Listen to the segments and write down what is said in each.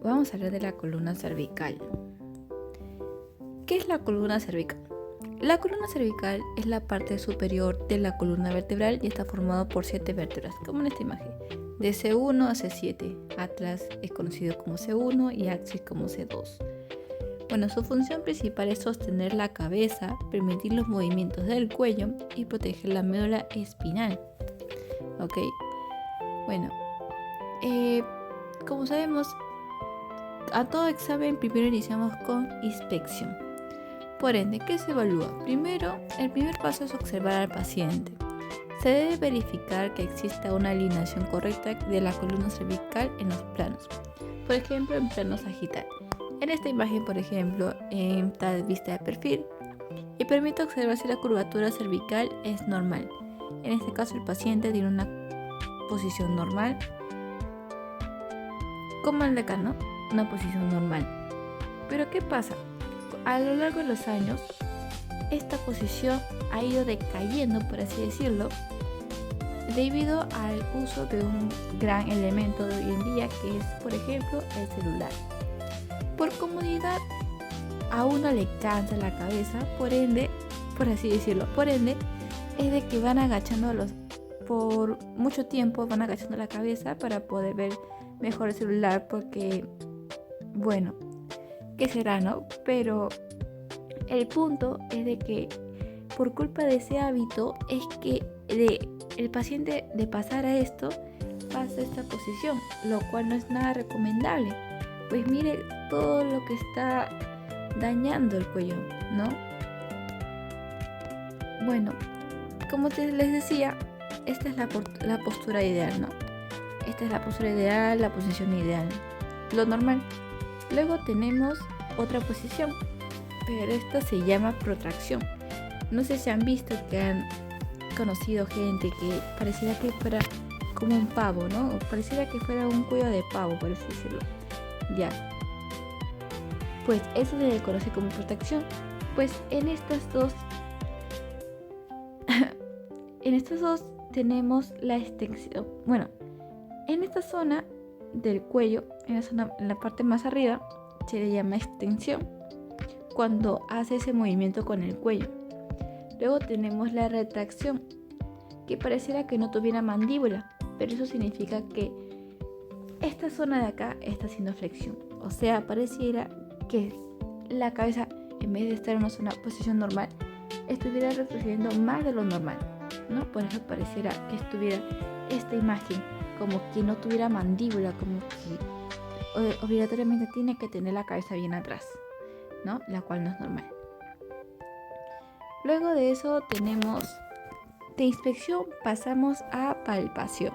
Vamos a hablar de la columna cervical. ¿Qué es la columna cervical? La columna cervical es la parte superior de la columna vertebral y está formado por 7 vértebras, como en esta imagen, de C1 a C7. Atlas es conocido como C1 y axis como C2. Su función principal es sostener la cabeza, permitir los movimientos del cuello y proteger la médula espinal. Como sabemos, a todo examen primero iniciamos con inspección. Por ende, ¿qué se evalúa? Primero, el primer paso es observar al paciente. Se debe verificar que exista una alineación correcta de la columna cervical en los planos. Por ejemplo, en plano sagital. En esta imagen, por ejemplo, en tal vista de perfil, y permite observar si la curvatura cervical es normal. En este caso, el paciente tiene una posición normal, como el de acá, ¿no? Una posición normal. Pero ¿qué pasa? A lo largo de los años, esta posición ha ido decayendo, por así decirlo, debido al uso de un gran elemento de hoy en día, que es, por ejemplo, el celular. Por comodidad, a uno le cansa la cabeza, por ende, es de que van agachando por mucho tiempo van agachando la cabeza para poder ver mejor el celular, porque, ¿qué será, no? Pero el punto es de que por culpa de ese hábito es que el paciente de pasar a esto pasa a esta posición, lo cual no es nada recomendable. Pues mire todo lo que está dañando el cuello, ¿no? Como les decía, esta es la postura ideal, ¿no? Esta es la postura ideal, la posición ideal, lo normal. Luego tenemos otra posición, pero esta se llama protracción. No sé si han visto que han conocido gente que pareciera que fuera como un pavo, ¿no? O pareciera que fuera un cuello de pavo, por así decirlo. Ya. Pues eso se le conoce como protracción. Pues en estas dos tenemos la extensión. En esta zona del cuello, en la parte más arriba, se le llama extensión cuando hace ese movimiento con el cuello. Luego tenemos la retracción, que pareciera que no tuviera mandíbula, pero eso significa que esta zona de acá está haciendo flexión. O sea, pareciera que la cabeza, en vez de estar en una posición normal, estuviera retrocediendo más de lo normal, ¿no? Por eso pareciera que estuviera esta imagen como que no tuviera mandíbula, como que obligatoriamente tiene que tener la cabeza bien atrás, ¿no? La cual no es normal. Luego de eso de inspección pasamos a palpación.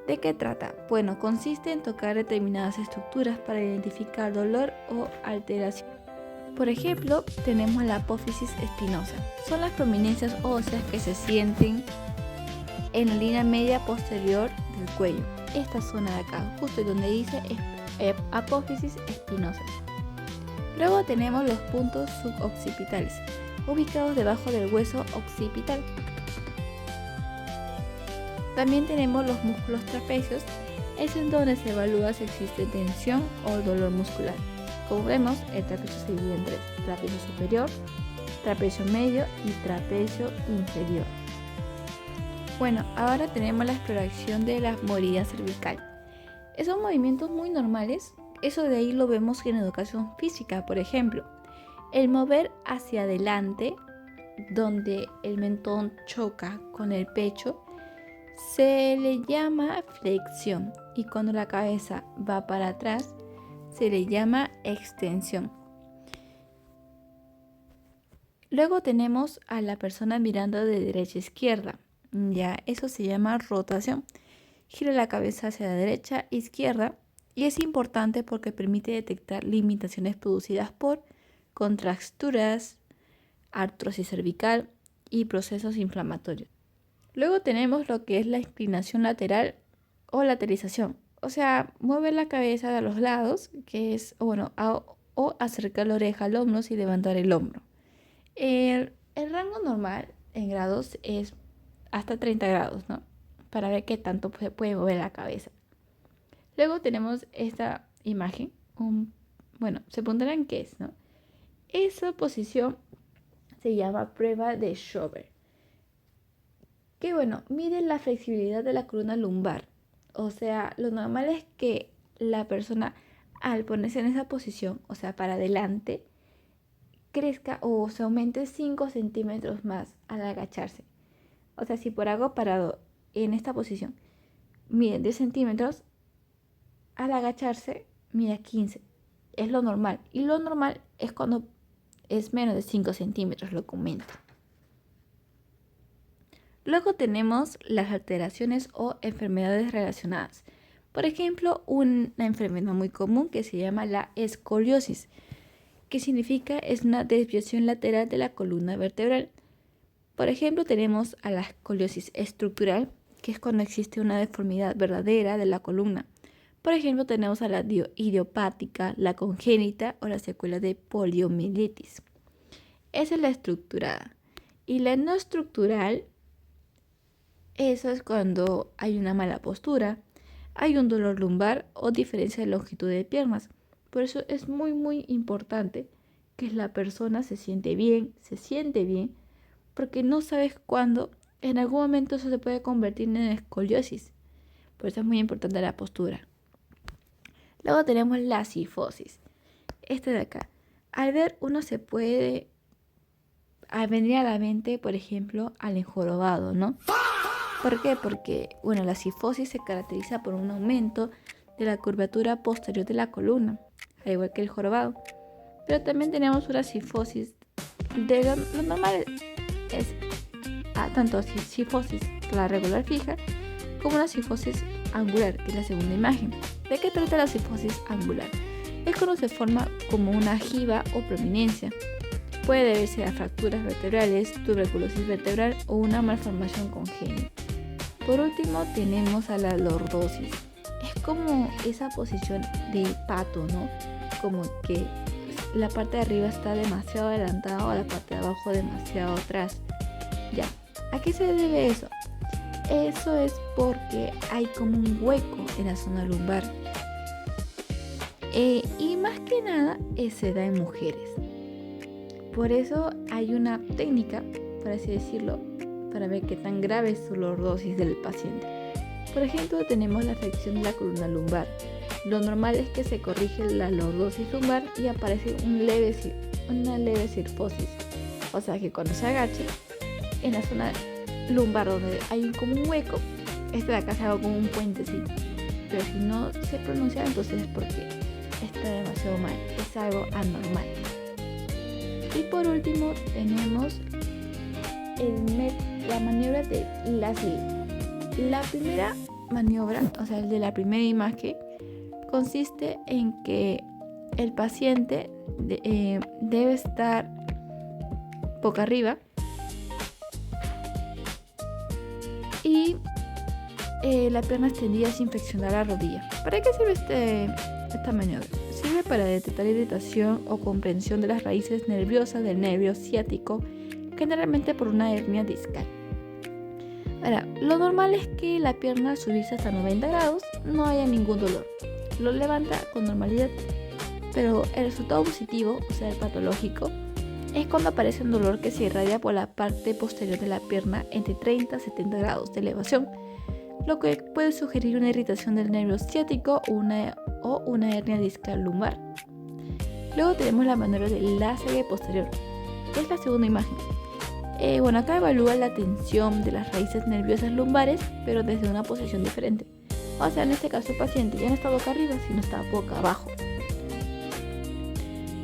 ¿De qué trata? Consiste en tocar determinadas estructuras para identificar dolor o alteración. Por ejemplo, tenemos la apófisis espinosa. Son las prominencias óseas que se sienten en la línea media posterior del cuello. Esta zona de acá, justo donde dice apófisis espinosa. Luego tenemos los puntos suboccipitales, ubicados debajo del hueso occipital. También tenemos los músculos trapecios, es en donde se evalúa si existe tensión o dolor muscular. Como vemos, el trapecio se divide en 3: trapecio superior, trapecio medio y trapecio inferior. Ahora tenemos la exploración de la movilidad cervical. Son movimientos muy normales, eso de ahí lo vemos en educación física, por ejemplo. El mover hacia adelante, donde el mentón choca con el pecho, se le llama flexión, y cuando la cabeza va para atrás se le llama extensión. Luego tenemos a la persona mirando de derecha a izquierda, ya eso se llama rotación. Gira la cabeza hacia la derecha e izquierda, y es importante porque permite detectar limitaciones producidas por contracturas, artrosis cervical y procesos inflamatorios. Luego tenemos lo que es la inclinación lateral o lateralización. O sea, mueve la cabeza a los lados, que es, o acercar la oreja al hombro y levantar el hombro. El rango normal en grados es hasta 30 grados, ¿no? Para ver qué tanto se puede mover la cabeza. Luego tenemos esta imagen, se preguntarán qué es, ¿no? Esa posición se llama prueba de Schober, que mide la flexibilidad de la columna lumbar. O sea, lo normal es que la persona al ponerse en esa posición, o sea, para adelante, crezca o se aumente 5 centímetros más al agacharse. O sea, si por algo parado en esta posición mide 10 centímetros, al agacharse mide 15. Es lo normal. Y lo normal es cuando es menos de 5 centímetros, lo comento. Luego tenemos las alteraciones o enfermedades relacionadas. Por ejemplo, una enfermedad muy común que se llama la escoliosis, que significa es una desviación lateral de la columna vertebral. Por ejemplo, tenemos a la escoliosis estructural, que es cuando existe una deformidad verdadera de la columna. Por ejemplo, tenemos a la idiopática, la congénita o la secuela de poliomielitis. Esa es la estructurada. Y la no estructural, eso es cuando hay una mala postura, hay un dolor lumbar o diferencia de longitud de piernas. Por eso es muy, muy importante que la persona se siente bien, porque no sabes cuándo, en algún momento eso se puede convertir en escoliosis. Por eso es muy importante la postura. Luego tenemos la cifosis. Este de acá. Al ver uno se puede venir a la mente, por ejemplo, al enjorobado, ¿no? ¿Por qué? Porque, la cifosis se caracteriza por un aumento de la curvatura posterior de la columna, al igual que el jorobado. Pero también tenemos una cifosis lo normal es tanto cifosis, la regular fija, como una cifosis angular, que es la segunda imagen. ¿De qué trata la cifosis angular? Es cuando se forma como una jiba o prominencia. Puede deberse a fracturas vertebrales, tuberculosis vertebral o una malformación congénita. Por último tenemos a la lordosis. Es como esa posición de pato, ¿no? Como que la parte de arriba está demasiado adelantada o la parte de abajo demasiado atrás. Ya, ¿a qué se debe eso? Eso es porque hay como un hueco en la zona lumbar. Y más que nada se da en mujeres. Por eso hay una técnica, por así decirlo, para ver qué tan grave es su lordosis del paciente. Por ejemplo, tenemos la flexión de la columna lumbar. Lo normal es que se corrige la lordosis lumbar y aparece una leve cifosis. O sea que cuando se agache, en la zona lumbar donde hay como un hueco, de acá se haga como un puentecito. Pero si no se pronuncia, entonces es porque está demasiado mal, es algo anormal. Y por último tenemos la maniobra de Laslie. La primera maniobra, o sea, el de la primera imagen, consiste en que el paciente debe estar boca arriba y la pierna extendida sin flexionar la rodilla. ¿Para qué sirve esta maniobra? Sirve para detectar irritación o comprensión de las raíces nerviosas del nervio ciático, generalmente por una hernia discal. Ahora, lo normal es que la pierna al subirse hasta 90 grados no haya ningún dolor. Lo levanta con normalidad, pero el resultado positivo, o sea el patológico, es cuando aparece un dolor que se irradia por la parte posterior de la pierna entre 30 y 70 grados de elevación, lo que puede sugerir una irritación del nervio ciático o una hernia discal lumbar. Luego tenemos la maniobra del láser posterior, que es la segunda imagen. Acá evalúa la tensión de las raíces nerviosas lumbares, pero desde una posición diferente. O sea, en este caso el paciente ya no está boca arriba, sino está boca abajo.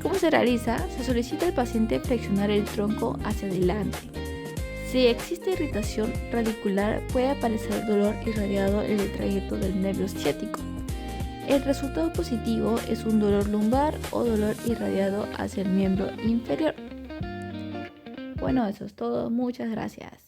¿Cómo se realiza? Se solicita al paciente flexionar el tronco hacia adelante. Si existe irritación radicular, puede aparecer dolor irradiado en el trayecto del nervio ciático. El resultado positivo es un dolor lumbar o dolor irradiado hacia el miembro inferior. Bueno, eso es todo. Muchas gracias.